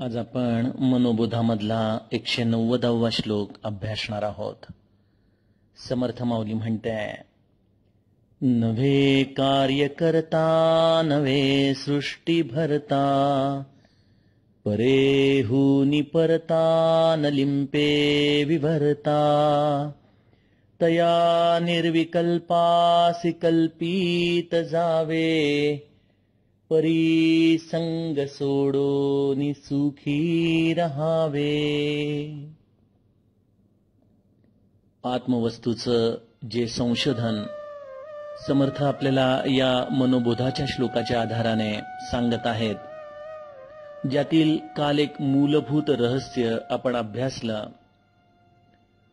आज आपण मनोबोधामधला 190वा श्लोक अभ्यासणार आहोत. समर्थ माऊली म्हणताय, नवे कार्य करता नवे सृष्टी भरता, परेहूनी परता न लिंपे विभरता, तया निर्विकल्पासि कल्पित जावे, परी संग सोडोनी सुखी रहावे. आत्मवस्तूचं जे संशोधन समर्थ आपल्याला या मनोबोधाच्या श्लोकाच्या आधाराने सांगत आहेत, ज्यातील काल एक मूलभूत रहस्य आपण अभ्यासलं,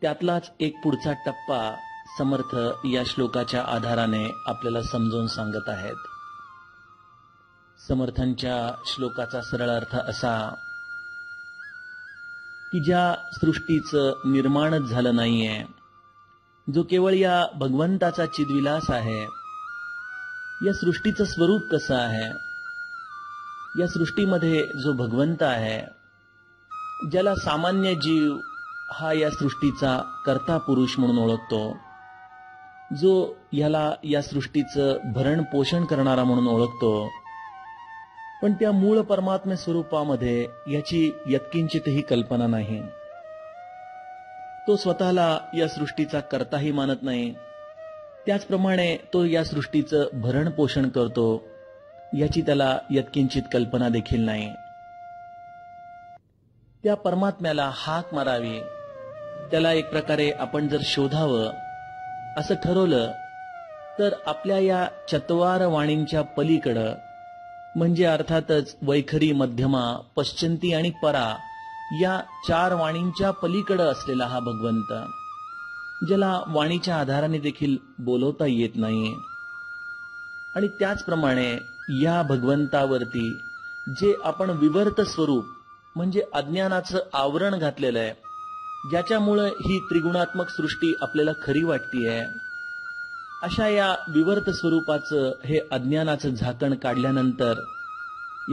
त्यातलाच एक पुढचा टप्पा समर्थ या श्लोकाच्या आधाराने आपल्याला समजावून सांगत आहेत. समर्थांच्या श्लोकाचा सरळ अर्थ असा की ज्या सृष्टीचं निर्माणच झालं नाहीये, जो केवळ या भगवंताचा चिद्विलास आहे, या सृष्टीचं स्वरूप कसं आहे, या सृष्टीमध्ये जो भगवंत आहे, ज्याला सामान्य जीव हा या सृष्टीचा कर्ता पुरुष म्हणून ओळखतो, जो याला या सृष्टीचं भरण पोषण करणारा म्हणून ओळखतो, पण त्या मूळ परमात्म्य स्वरूपामध्ये याची यत्किंचितही कल्पना नाही. तो स्वतःला या सृष्टीचा कर्ताही मानत नाही, त्याचप्रमाणे तो या सृष्टीचं भरण पोषण करतो याची त्याला यत्किंचित कल्पना देखील नाही. त्या परमात्म्याला हाक मारावी, त्याला एक प्रकारे आपण जर शोधावं असं ठरवलं तर आपल्या या चत्वार वाणींच्या पलीकडं, म्हणजे अर्थातच वैखरी, मध्यमा, पश्चंती आणि परा या 4 वाणींच्या पलीकडं असलेला हा भगवंत, ज्याला वाणीच्या आधाराने देखील बोलवता येत नाही, आणि त्याचप्रमाणे या भगवंतावरती जे आपण विवर्त स्वरूप म्हणजे अज्ञानाचं आवरण घातलेलं आहे, ज्याच्यामुळे ही त्रिगुणात्मक सृष्टी आपल्याला खरी वाटतीये, अशा या विवर्त स्वरूपाचं हे अज्ञानाचं झाकण काढल्यानंतर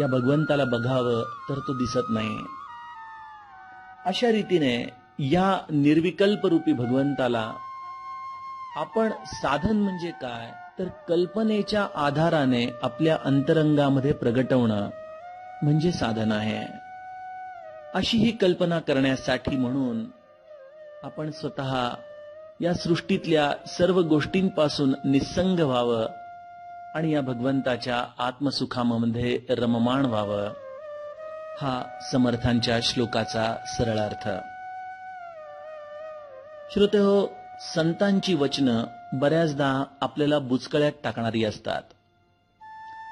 या भगवंताला बघावं तर तो दिसत नाही. अशा रीतीने या निर्विकल्प रूपी भगवंताला आपण साधन म्हणजे काय तर कल्पनेच्या आधाराने आपल्या अंतरंगामध्ये प्रगटवणं म्हणजे साधन आहे. अशी ही कल्पना करण्यासाठी म्हणून आपण स्वतः या सृष्टीतल्या सर्व गोष्टींपासून निस्संग व्हावं आणि या भगवंताच्या आत्मसुखामध्ये रममाण व्हावं, हा समर्थांच्या श्लोकाचा सरळ अर्थ. श्रोतेहो, संतांची वचनं बऱ्याचदा आपल्याला बुचकळ्यात टाकणारी असतात.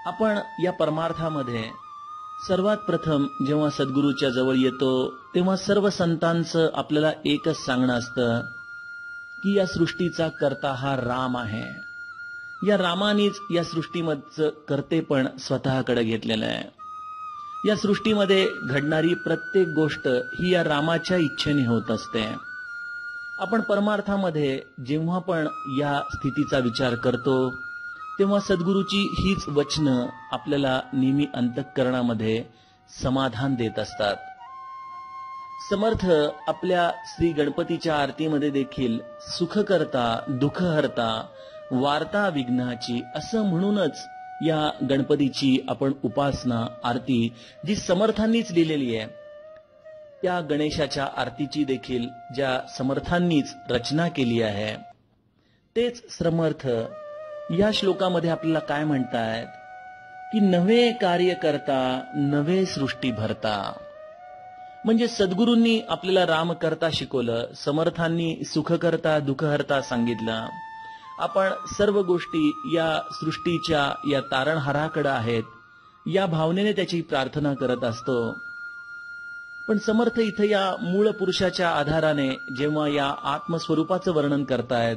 आपण या परमार्थामध्ये सर्वात प्रथम जेव्हा सद्गुरूच्या जवळ येतो तेव्हा सर्व संतांचं आपल्याला एकच सांगणं असतं की या सृष्टीचा कर्ता हा राम आहे. या रामानेच या सृष्टीमधचं कर्तेपण स्वतःकडे घेतलेलं आहे. या सृष्टीमध्ये घडणारी प्रत्येक गोष्ट ही या रामाच्या इच्छेने होत असते. आपण परमार्थामध्ये जेव्हा पण या स्थितीचा विचार करतो तेव्हा सद्गुरूची हीच वचनं आपल्याला नेहमी अंतःकरणामध्ये समाधान देत असतात. समर्थ आपल्या श्री गणपतीच्या आरतीमध्ये देखील सुखकर्ता, दुःखहर्ता, वार्ता विघ्नाची असं म्हणूनच या गणपतीची आपण उपासना, आरती जी समर्थांनीच लिहिलेली आहे, त्या गणेशाच्या आरतीची देखील ज्या समर्थांनीच रचना केली आहे, तेच समर्थ या श्लोकामध्ये आपल्याला काय म्हणतायत की नवे कार्य करता नवे सृष्टी भरता. म्हणजे सद्गुरूंनी आपल्याला राम करता शिकवलं, समर्थांनी सुखकर्ता, दुःखहर्ता सांगितलं. आपण सर्व गोष्टी या सृष्टीच्या या तारणहाराकडे आहेत या भावनेने त्याची प्रार्थना करत असतो. पण समर्थ इथं या मूळ पुरुषाच्या आधाराने जेव्हा या आत्मस्वरूपाचं वर्णन करतायत,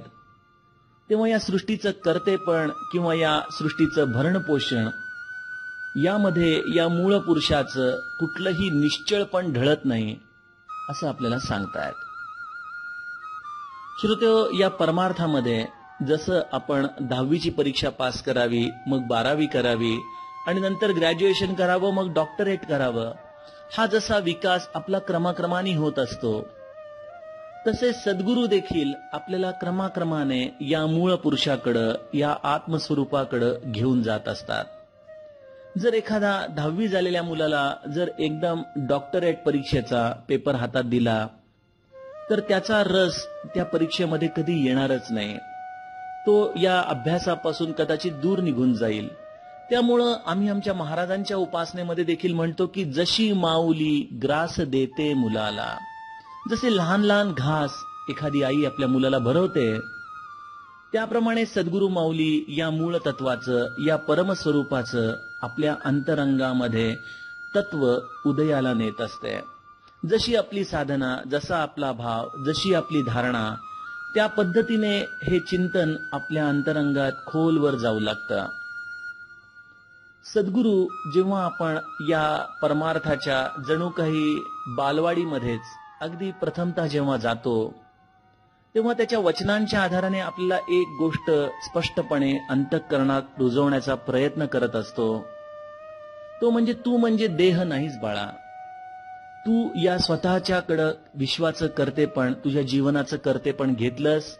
तेव्हा या सृष्टीचं कर्तेपण किंवा या सृष्टीचं भरण पोषण यामध्ये या मूळ पुरुषाचं कुठलंही निश्चळपण ढळत नाही असं आपल्याला सांगतायत. श्रोतेहो, या परमार्थामध्ये जसं आपण 10वीची परीक्षा पास करावी, मग 12वी करावी आणि नंतर ग्रॅज्युएशन करावं, मग डॉक्टरेट करावं, हा जसा विकास आपला क्रमाक्रमाने होत असतो, तसे सद्गुरू देखील आपल्याला क्रमाक्रमाने या मूळ पुरुषाकडं, या आत्मस्वरूपाकडं घेऊन जात असतात. जर एखादा 10वी झालेल्या मुलाला जर एकदम डॉक्टरेट परीक्षेचा पेपर हातात दिला, तर त्याचा रस त्या परीक्षेमध्ये कधी येणारच नाही. तो या अभ्यासापासून कदाचित दूर निघून जाईल. त्यामुळं आम्ही आमच्या महाराजांच्या उपासनेमध्ये देखील म्हणतो की जशी माऊली ग्रास देते मुलाला, जसे लहान लहान घास एखादी आई आपल्या मुलाला भरवते, त्याप्रमाणे सद्गुरू माऊली या मूळ तत्वाचं, या परमस्वरूपाचं आपल्या अंतरंगामध्ये तत्व उदयाला नेत असते. जशी आपली साधना, जसा आपला भाव, जशी आपली धारणा, त्या पद्धतीने हे चिंतन आपल्या अंतरंगात खोलवर जाऊ लागतं. सद्गुरू जेव्हा आपण या परमार्थाच्या जणू काही बालवाडीमध्येच अगदी प्रथमतः जेव्हा जातो, तेव्हा त्याच्या वचनांच्या आधाराने आपल्याला एक गोष्ट स्पष्टपणे अंतःकरणात रुजवण्याचा प्रयत्न करत असतो. तो म्हणजे तू म्हणजे देह नाहीस बाळा. तू या स्वतःच्याकडं विश्वाचं करतेपण, तुझ्या जीवनाचं करतेपण घेतलंस,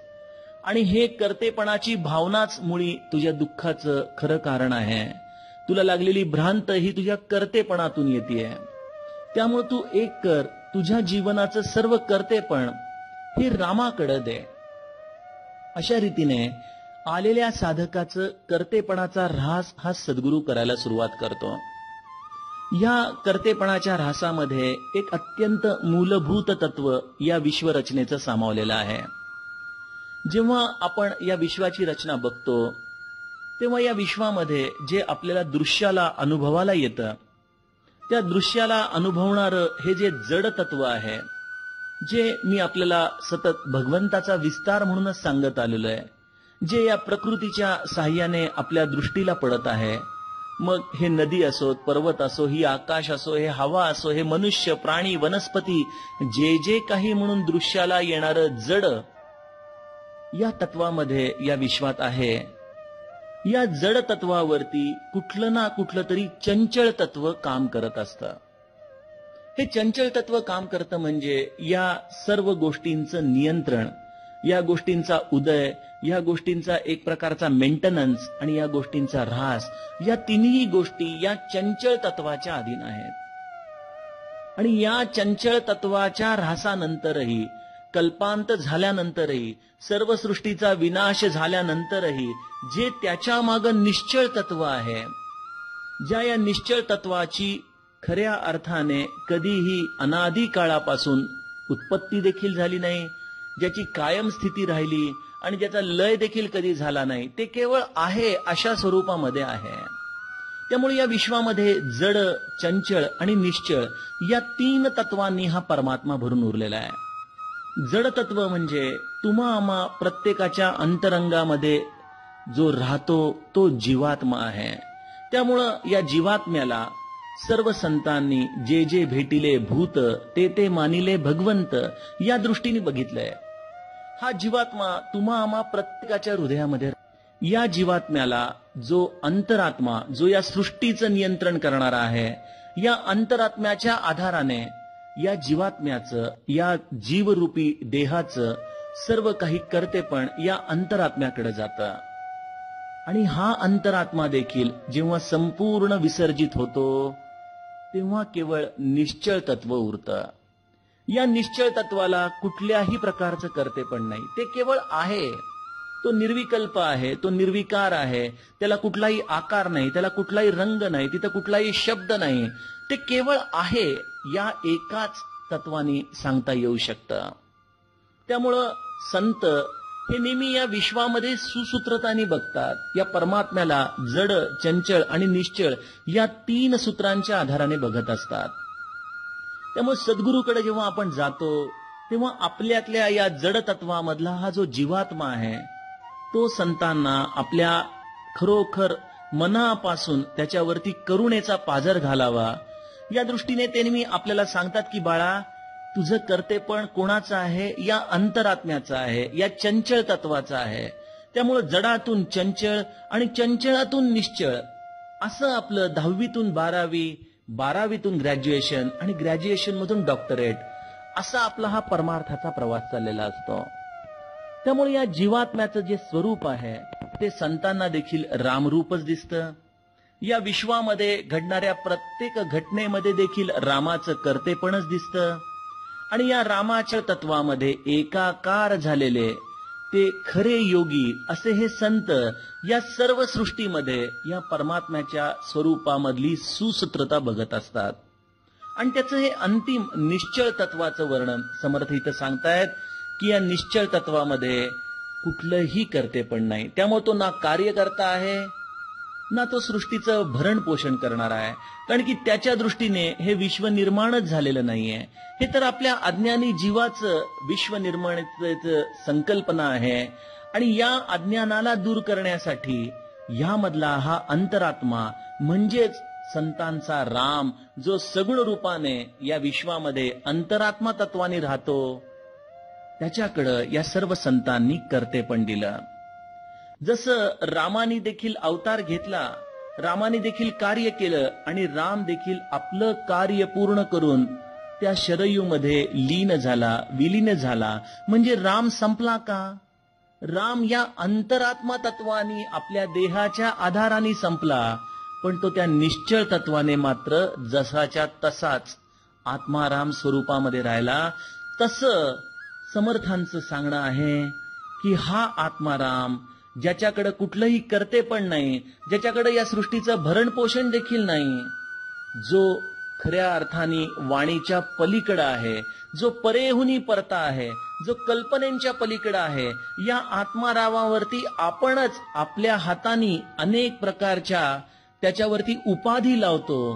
आणि हे करतेपणाची भावनाच मुळी तुझ्या दुःखाचं खरं कारण आहे. तुला लागलेली भ्रांत ही तुझ्या करतेपणातून येतेय. त्यामुळे तू एक कर, तुझ्या जीवनाचं सर्व करतेपण हे रामाकडे दे. अशा रीतीने आलेल्या साधकाचं करतेपणाचा ऱ्हास हा सद्गुरू करायला सुरुवात करतो. या करतेपणाच्या ऱ्हासामध्ये एक अत्यंत मूलभूत तत्व या विश्वरचनेचं सामावलेलं आहे. जेव्हा आपण या विश्वाची रचना बघतो, तेव्हा या विश्वामध्ये जे आपल्याला दृश्याला अनुभवाला येतं, त्या दृश्याला अनुभवणारं हे जे जड तत्व आहे, जे मी आपल्याला सतत भगवंताचा विस्तार म्हणूनच सांगत आलेलो आहे, जे या प्रकृतीच्या साह्याने आपल्या दृष्टीला पडत आहे, मग हे नदी असो, पर्वत असो, ही आकाश असो, हे हवा असो, हे मनुष्य, प्राणी, वनस्पती, जे जे काही म्हणून दृश्याला येणारं जड या तत्वामध्ये या विश्वात आहे. या जड तत्वावरती कुठलं ना कुठलं तरी चंचल तत्व काम करत असतं. हे चंचल तत्व काम करतं म्हणजे या सर्व गोष्टींचं नियंत्रण, या गोष्टींचा उदय, या गोष्टींचा एक प्रकारचा मेंटेनन्स आणि या गोष्टींचा ऱ्हास, या तिन्ही गोष्टी या चंचल तत्वाच्या अधीन आहेत. आणि या चंचल तत्वाच्या ऱ्हासानंतरही, कल्पांत झाल्यानंतरही, सर्व सृष्टीचा विनाश झाल्यानंतरही जे त्याच्या मागं निश्चळ तत्व आहे, ज्या या निश्चळ तत्वाची खऱ्या अर्थाने कधीही अनादी काळापासून उत्पत्ती देखील झाली नाही, ज्याची कायम स्थिती राहिली आणि ज्याचा लय देखील कधी झाला नाही, ते केवळ आहे अशा स्वरूपामध्ये आहे. त्यामुळे या विश्वामध्ये जड, चंचल आणि निश्चळ या 3 तत्वांनी हा परमात्मा भरून उरलेला आहे. जड तत्व म्हणजे तुम्हा आम्हा प्रत्येकाच्या अंतरंगामध्ये जो राहतो तो जीवात्मा आहे. त्यामुळं या जीवात्म्याला सर्व संतांनी जे जे भेटिले भूत ते ते मानिले भगवंत या दृष्टीने बघितलंय. हा जीवात्मा तुम्हा आम्हा प्रत्येकाच्या हृदयामध्ये, या जीवात्म्याला जो अंतरात्मा, जो या सृष्टीचं नियंत्रण करणारा आहे, या अंतरात्म्याच्या आधाराने या जीवात्म्याचं, या जीवरूपी देहाचं सर्व काही करतेपण या अंतरात्म्याकडे जातं. आणि हा अंतरात्मा देखील जेव्हा संपूर्ण विसर्जित होतो, तेव्हा केवळ निश्चळ तत्व उरतं. या निश्चळ तत्वाला कुठल्याही प्रकारचं करतेपण नाही. ते केवळ आहे. तो निर्विकल्प आहे, तो निर्विकार आहे. त्याला कुठलाही आकार नाही, त्याला कुठलाही रंग नाही, तिथं कुठलाही शब्द नाही. ते केवळ आहे, या एकाच तत्वाने सांगता येऊ शकतं. त्यामुळं संत हे नेहमी या विश्वामध्ये सुसूत्रताने बघतात. या परमात्म्याला जड, चंचल आणि निश्चळ या 3 सूत्रांच्या आधाराने बघत असतात. त्यामुळे सद्गुरूकडे जेव्हा आपण जातो, तेव्हा आपल्यातल्या या जड तत्वामधला हा जो जीवात्मा आहे, तो संतांना आपल्या खरोखर मनापासून त्याच्यावरती करुणेचा पाझर घालावा, या दृष्टीने ते नेहमी आपल्याला सांगतात की बाळा, तुझं कर्तेपण कोणाचं आहे? या अंतरात्म्याचं आहे, या चंचल तत्वाचं आहे. त्यामुळे जडातून चंचल आणि चंचलातून निश्चळ असं आपलं 10वीतून 12वी 12वीतून ग्रॅज्युएशन आणि ग्रॅज्युएशन मधून डॉक्टरेट, असा आपला हा परमार्थाचा प्रवास चाललेला असतो. त्यामुळे या जीवात्म्याचं जे स्वरूप आहे ते संतांना देखील रामरूपच दिसतं. या विश्वामध्ये घडणाऱ्या प्रत्येक घटनेमध्ये देखील रामाचं कर्तेपणच दिसतं. आणि या रामाच्या तत्वामध्ये एकाकार झालेले ते खरे योगी असे हे संत या सर्व सृष्टीमध्ये या परमात्म्याच्या स्वरूपामधली सुसूत्रता बघत असतात. आणि त्याचं हे अंतिम निश्चळ तत्वाचं वर्णन समर्थ इथं सांगतायत की या निश्चळ तत्वामध्ये कुठलंही कर्तेपण नाही. त्यामुळे तो ना कार्यकर्ता आहे ना तो सृष्टीचं भरण पोषण करणार आहे. कारण की त्याच्या दृष्टीने हे विश्व निर्माणच झालेलं नाहीये. हे तर आपल्या अज्ञानी जीवाचं विश्व निर्माणाचं संकल्पना आहे. आणि या अज्ञानाला दूर करण्यासाठी यामधला हा अंतरात्मा म्हणजेच संतांचा राम, जो सगुण रूपाने या विश्वामध्ये अंतरात्मा तत्वाने राहतो, त्याच्याकडं या सर्व संतांनी कर्तेपण दिलं. जसं रामाने देखील अवतार घेतला, रामाने देखील कार्य केलं आणि राम देखील आपलं कार्य पूर्ण करून त्या शरयूमध्ये विलीन झाला. म्हणजे राम संपला का? राम या अंतरात्मा तत्वानी आपल्या देहाच्या आधाराने संपला, पण तो त्या निश्चळ तत्वाने मात्र जसाच्या तसाच आत्माराम स्वरूपामध्ये राहिला. तसं समर्थांचं सांगणं आहे की हा आत्माराम, ज्याच्याकडे कुठलंही कर्तेपण नाही, ज्याच्याकडे या सृष्टीचं भरण पोषण देखील नाही, जो खऱ्या अर्थाने वाणीच्या पलीकडे आहे, जो परेहुनी परता आहे, जो कल्पनेच्या पलीकडे आहे, या आत्मारामावरती आपणच आपल्या हाताने अनेक प्रकारच्या त्याच्यावरती उपाधी लावतो.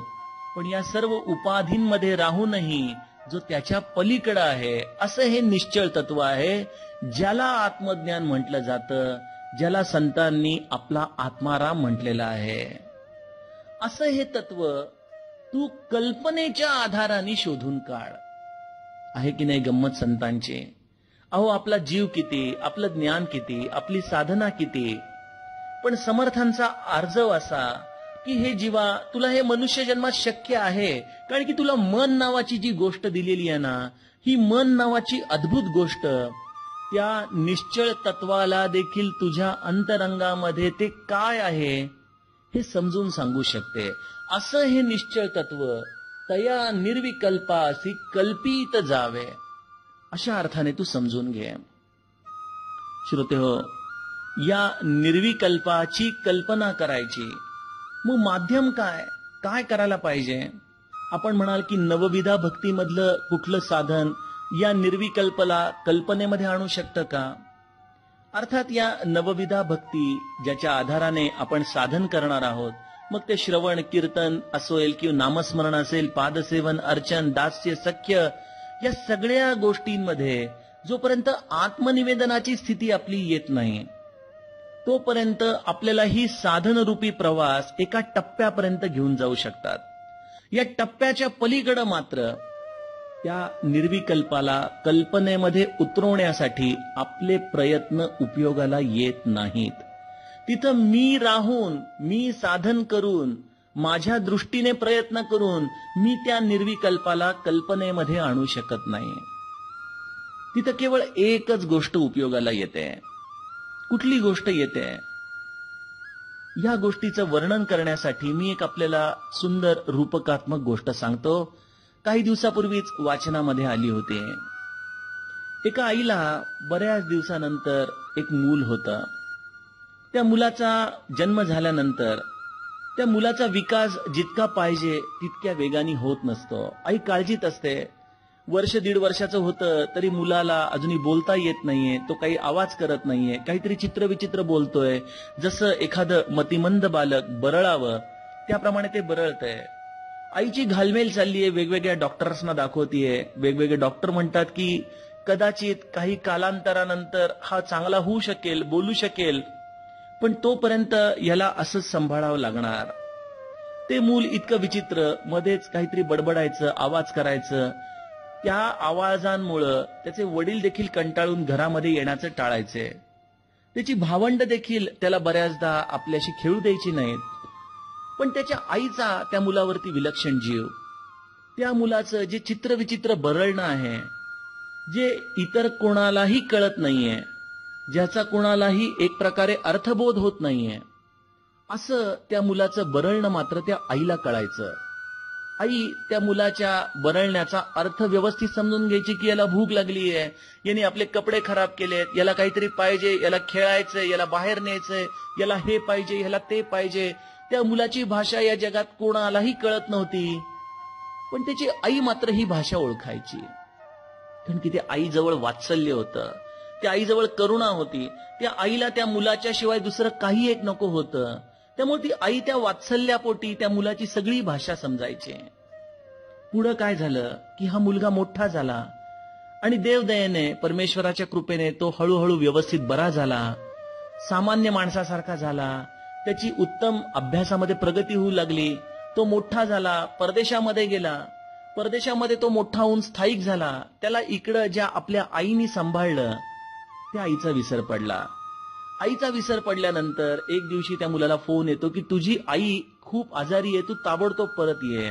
पण या सर्व उपाधींमध्ये राहूनही जो त्याच्या पलीकडे आहे, असं हे निश्चळ तत्व आहे, ज्याला आत्मज्ञान म्हटलं जातं, ज्याला संतांनी आपला आत्माराम म्हटलेला आहे. असं हे तत्व तू कल्पनेच्या आधाराने शोधून काढ. आहे की नाही गंमत संतांची? अहो, आपला जीव किती, आपलं ज्ञान किती, आपली साधना किती, पण समर्थांचा आर्जव असा की हे जीवा, तुला हे मनुष्य जन्मात शक्य आहे, कारण की तुला मन नावाची जी गोष्ट दिलेली आहे ना, ही मन नावाची अद्भुत गोष्ट त्या निश्चळ तत्वाला देखील तुझ्या अंतरंगामध्ये ते काय आहे हे समजून सांगू शकते. असं हे निश्चळ तत्व तया निर्विकल्पासी कल्पित जावे, अशा अर्थाने तू समजून घे. श्रोतेहो, या निर्विकल्पाची कल्पना करायची, मग माध्यम काय करायला पाहिजे? आपण म्हणाल की नवविधा भक्तीमधलं कुठलं साधन या निर्विकल्पला कल्पनेमध्ये आणू शकतं का? अर्थात या नवविधा भक्ती ज्याच्या आधाराने आपण साधन करणार आहोत, मग ते श्रवण कीर्तन असेल किंवा नामस्मरण असेल, पादसेवन, अर्चन, दास्य, सख्य, या सगळ्या गोष्टींमध्ये जोपर्यंत आत्मनिवेदनाची स्थिती आपली येत नाही, तोपर्यंत आपल्याला ही साधनरूपी प्रवास एका टप्प्यापर्यंत घेऊन जाऊ शकतात. या टप्प्याच्या पलीकडे मात्र त्या निर्विकल्पाला कल्पनेमध्ये उतरवण्यासाठी आपले प्रयत्न उपयोगाला येत नाहीत. तिथं मी राहून, मी साधन करून, माझ्या दृष्टीने प्रयत्न करून मी त्या निर्विकल्पाला कल्पनेमध्ये आणू शकत नाही. तिथं केवळ एकच गोष्ट उपयोगाला येते. कुठली गोष्ट येते? या गोष्टीचं वर्णन करण्यासाठी मी एक आपल्याला सुंदर रूपकात्मक गोष्ट सांगतो. काही दिवसापूर्वीच वाचनामध्ये आली होती. एका आईला बऱ्याच दिवसानंतर एक मूल होतं. त्या मुलाचा जन्म झाल्यानंतर त्या मुलाचा विकास जितका पाहिजे तितक्या वेगाने होत नसतो. आई काळजीत असते. वर्ष दीड वर्षाचं होतं तरी मुलाला अजूनही बोलता येत नाहीये, तो काही आवाज करत नाहीये, काहीतरी चित्रविचित्र बोलतोय. जसं एखादं मतिमंद बालक बरळावं त्याप्रमाणे ते बरळतंय. आईची घालमेल चाललीये, वेगवेगळ्या डॉक्टर्सना दाखवतीये. वेगवेगळे डॉक्टर म्हणतात की कदाचित काही कालांतरानंतर हा चांगला होऊ शकेल, बोलू शकेल, पण तोपर्यंत याला असंच सांभाळावं लागणार. ते मूल इतकं विचित्र, मध्येच काहीतरी बडबडायचं, आवाज करायचं. त्या आवाजांमुळं त्याचे वडील देखील कंटाळून घरामध्ये येण्याचं टाळायचे. त्याची भावंड देखील त्याला बऱ्याचदा आपल्याशी खेळू द्यायची नाहीत. पण त्याच्या आईचा त्या मुलावरती विलक्षण जीव, त्या मुलाचं जे चित्रविचित्र बरळणं आहे, जे इतर कोणालाही कळत नाहीये, ज्याचा कोणालाही एक प्रकारे अर्थबोध होत नाहीये, असं त्या मुलाचं बरळणं मात्र त्या आईला कळायचं. आई त्या मुलाच्या बरळण्याचा अर्थ व्यवस्थित समजून घ्यायची की याला भूक लागलीये, याने आपले कपडे खराब केलेत, याला काहीतरी पाहिजे, याला खेळायचंय, याला बाहेर न्यायचंय, याला हे पाहिजे, याला ते पाहिजे. त्या मुलाची भाषा या जगात कोणालाही कळत नव्हती, पण त्याची आई मात्र ही भाषा ओळखायची. कारण की त्या आईजवळ वात्सल्य होतं, त्या आईजवळ करुणा होती. त्या आईला त्या मुलाच्या शिवाय दुसरं काही एक नको होतं. त्यामुळे ती आई त्या वात्सल्यापोटी त्या मुलाची सगळी भाषा समजायची. पुढं काय झालं की हा मुलगा मोठा झाला आणि देवदयेने, परमेश्वराच्या कृपेने तो हळूहळू व्यवस्थित बरा झाला, सामान्य माणसासारखा झाला. त्याची उत्तम अभ्यासामध्ये प्रगती होऊ लागली. तो मोठा झाला, परदेशामध्ये गेला. परदेशामध्ये तो मोठा होऊन स्थायिक झाला. त्याला इकडं ज्या आपल्या आईनी सांभाळलं त्या आईचा विसर पडला. आईचा विसर पडल्यानंतर एक दिवशी त्या मुलाला फोन येतो की तुझी आई खूप आजारी आहे, तू ताबडतोब परत ये.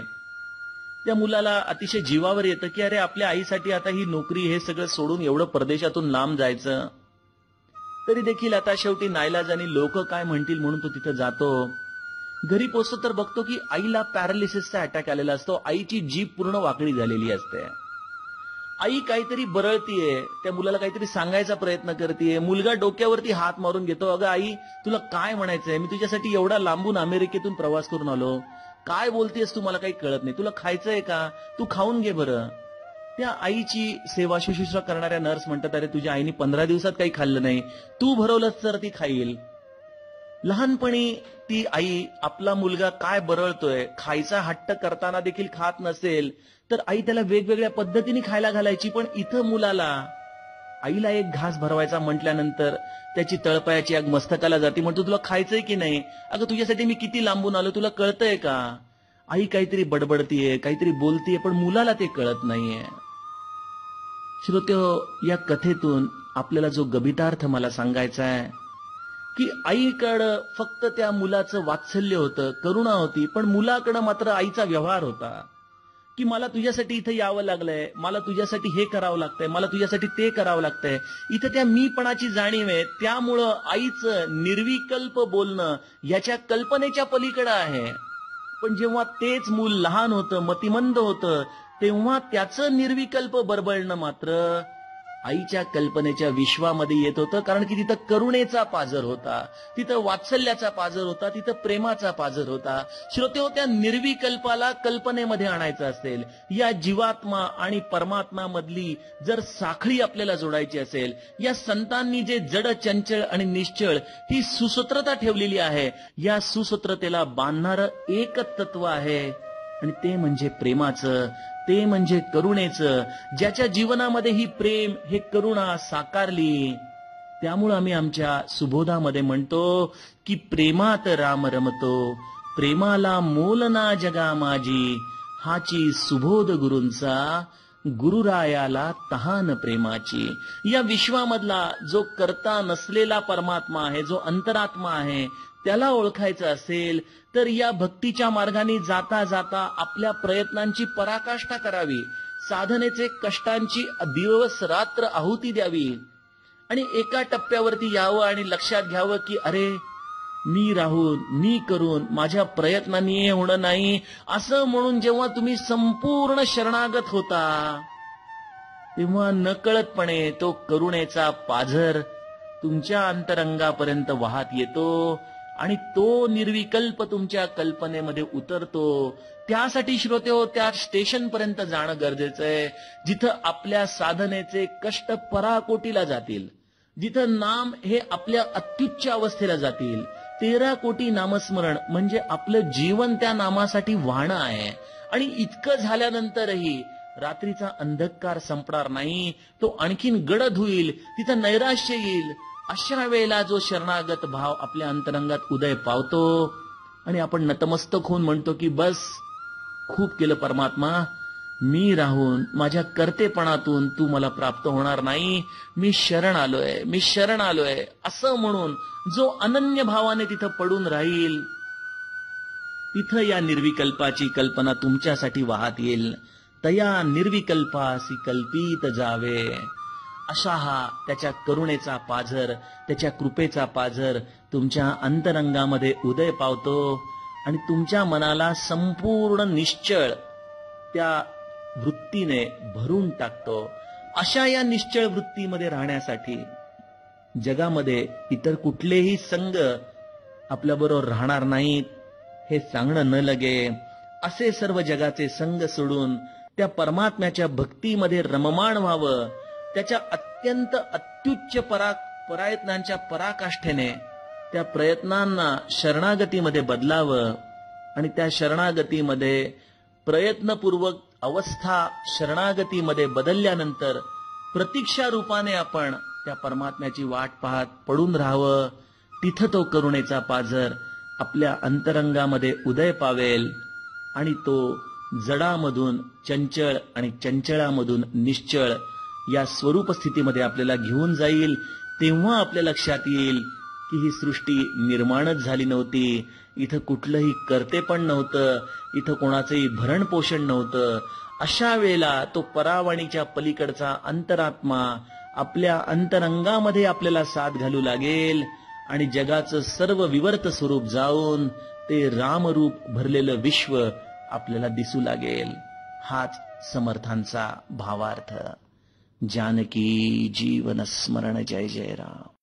त्या मुलाला अतिशय जीवावर येतं की अरे आपल्या आईसाठी आता ही नोकरी, हे सगळं सोडून एवढं परदेशातून लांब जायचं. तरी देखील आता शेवटी नाईलाजाने लोक काय म्हणतील म्हणून तो तिथं जातो. घरी पोहोचतो तर बघतो की आईला पॅरालिसिसचा अटॅक आलेला असतो. आईची जीभ पूर्ण वाकडी झालेली असते. आई काहीतरी बरळतीये, त्या मुलाला काहीतरी सांगायचा प्रयत्न करतेय. मुलगा डोक्यावरती हात मारून घेतो. अगं आई, तुला काय म्हणायचंय? मी तुझ्यासाठी एवढा लांबून अमेरिकेतून प्रवास करून आलो, काय बोलतेस तू? मला काही कळत नाही. तुला खायचंय का? तू खाऊन घे बरं. त्या आईची सेवा शुश्रूषा करणाऱ्या नर्स म्हणतात, अरे तुझ्या आईने 15 दिवसात काही खाल्लं नाही, तू भरवलंच तर ती खाईल. लहानपणी ती आई आपला मुलगा काय बरळतोय, खायचा हट्ट करताना देखील खात नसेल तर आई त्याला वेगवेगळ्या पद्धतीने खायला घालायची. पण इथं मुलाला आईला एक घास भरवायचा म्हटल्यानंतर त्याची तळपायाची आग मस्तकाला जाती. म्हणतो तुला खायचंय की नाही? अगं तुझ्यासाठी मी किती लांबून आलो, तुला कळतंय का? आई काहीतरी बडबडतीये, काहीतरी बोलतीये, पण मुलाला ते कळत नाहीये. श्रोत्यो, या कथेतून आपल्याला जो गभितार्थ मला सांगायचा आहे की आईकडं फक्त त्या मुलाचं वात्सल्य होतं, करुणा होती, पण मुलाकडं मात्र आईचा व्यवहार होता की मला तुझ्यासाठी इथं यावं लागलंय, मला तुझ्यासाठी हे करावं लागतंय, मला तुझ्यासाठी ते करावं लागतंय. इथं त्या मीपणाची जाणीव आहे. त्यामुळं आईचं निर्विकल्प बोलणं याच्या कल्पनेच्या पलीकडं आहे. पण जेव्हा तेच मूल लहान होतं, मतिमंद होतं, तेव्हा त्याचं निर्विकल्प बरबळणं मात्र आईच्या कल्पनेच्या विश्वामध्ये येत होतं. कारण की तिथं करुणेचा पाझर होता, तिथं वात्सल्याचा पाझर होता, तिथं प्रेमाचा पाझर होता. श्रोतेहो, त्या निर्विकल्पाला कल्पनेमध्ये आणायचं असेल, या जीवात्मा आणि परमात्मा मधली जर साखळी आपल्याला जोडायची असेल, या संतांनी जे जड, चंचल आणि निश्चळ ही सुसूत्रता ठेवलेली आहे, या सुसूत्रतेला बांधणारं एकच तत्व आहे आणि ते म्हणजे प्रेमाचं, ते म्हणजे करुणेचं. ज्याच्या जीवनामध्ये ही प्रेम, हे करुणा साकारली, त्यामुळं आम्ही आमच्या सुबोधामध्ये म्हणतो की प्रेमात राम रमतो, प्रेमाला मोल ना जगा माझी, हाची सुबोध गुरूंचा, गुरुरायाला तहान प्रेमाची. या विश्वामधला जो करता नसलेला परमात्मा आहे, जो अंतरात्मा आहे, त्याला ओळखायचं असेल तर या भक्तीच्या मार्गाने जाता जाता आपल्या प्रयत्नांची पराकाष्ठा करावी, साधनेचे कष्टांची दिवस रात्र आहुती द्यावी आणि एका टप्प्यावरती यावं आणि लक्षात घ्यावं की अरे, मी राहून, मी करून, माझ्या प्रयत्नांनी हे होणं नाही, असं म्हणून जेव्हा तुम्ही संपूर्ण शरणागत होता तेव्हा नकळतपणे तो करुणेचा पाझर तुमच्या अंतरंगापर्यंत वाहत येतो आणि तो निर्विकल्प तुमच्या कल्पनेमध्ये उतरतो. त्यासाठी श्रोतेहो, त्या स्टेशनपर्यंत जाणं गरजेचं आहे जिथं आपल्या साधनेचे कष्ट पराकोटीला जातील, जिथं नाम हे आपल्या अत्युच्च अवस्थेला जातील. 13 कोटी नामस्मरण म्हणजे आपलं जीवन त्या नामासाठी वाहणं आहे. आणि इतकं झाल्यानंतरही रात्रीचा अंधकार संपणार नाही, तो आणखीन गडद होईल, तिथं नैराश्य येईल. अशा वेळेला जो शरणागत भाव आपल्या अंतरंगात उदय पावतो आणि आपण नतमस्तक होऊन म्हणतो की बस, खूप केलं परमात्मा, मी राहून माझ्या कर्तेपणातून तू मला प्राप्त होणार नाही, मी शरण आलोय, मी शरण आलोय, असं म्हणून जो अनन्य भावाने तिथं पडून राहील तिथं या निर्विकल्पाची कल्पना तुमच्यासाठी वाहत येईल. तया निर्विकल्पासी कल्पित जावे. अशा हा त्याच्या करुणेचा पाझर, त्याच्या कृपेचा पाझर तुमच्या अंतरंगामध्ये उदय पावतो आणि तुमच्या मनाला संपूर्ण निश्चळ त्या वृत्तीने भरून टाकतो. अशा या निश्चळ वृत्तीमध्ये राहण्यासाठी जगामध्ये इतर कुठलेही संग आपल्याबरोबर राहणार नाहीत हे सांगणं न लगे. असे सर्व जगाचे संग सोडून त्या परमात्म्याच्या भक्तीमध्ये रममाण व्हावं. त्याच्या अत्यंत अत्युच्च प्रयत्नांच्या पराकाष्ठेने त्या प्रयत्नांना शरणागतीमध्ये बदलावं आणि त्या शरणागतीमध्ये प्रयत्नपूर्वक अवस्था शरणागतीमध्ये बदलल्यानंतर प्रतीक्षा रूपाने आपण त्या परमात्म्याची वाट पाहत पडून राहावं. तिथं तो करुणेचा पाझर आपल्या अंतरंगामध्ये उदय पावेल आणि तो जडामधून चंचळ आणि चंचळामधून निश्चळ या स्वरूप स्थितीमध्ये आपल्याला घेऊन जाईल. तेव्हा आपल्या लक्षात येईल की ही सृष्टी निर्माणच झाली नव्हती. इथं कुठलंही कर्तेपण नव्हतं, इथं कोणाचंही भरण पोषण नव्हतं. अशा वेळेला तो परावाणीच्या पलीकडचा अंतरात्मा आपल्या अंतरंगामध्ये आपल्याला साथ घालू लागेल आणि जगाचं सर्व विवर्त स्वरूप जाऊन ते रामरूप भरलेलं विश्व आपल्याला दिसू लागेल. हाच समर्थांचा भावार्थ. जानकी जीवन स्मरण. जय जय राम.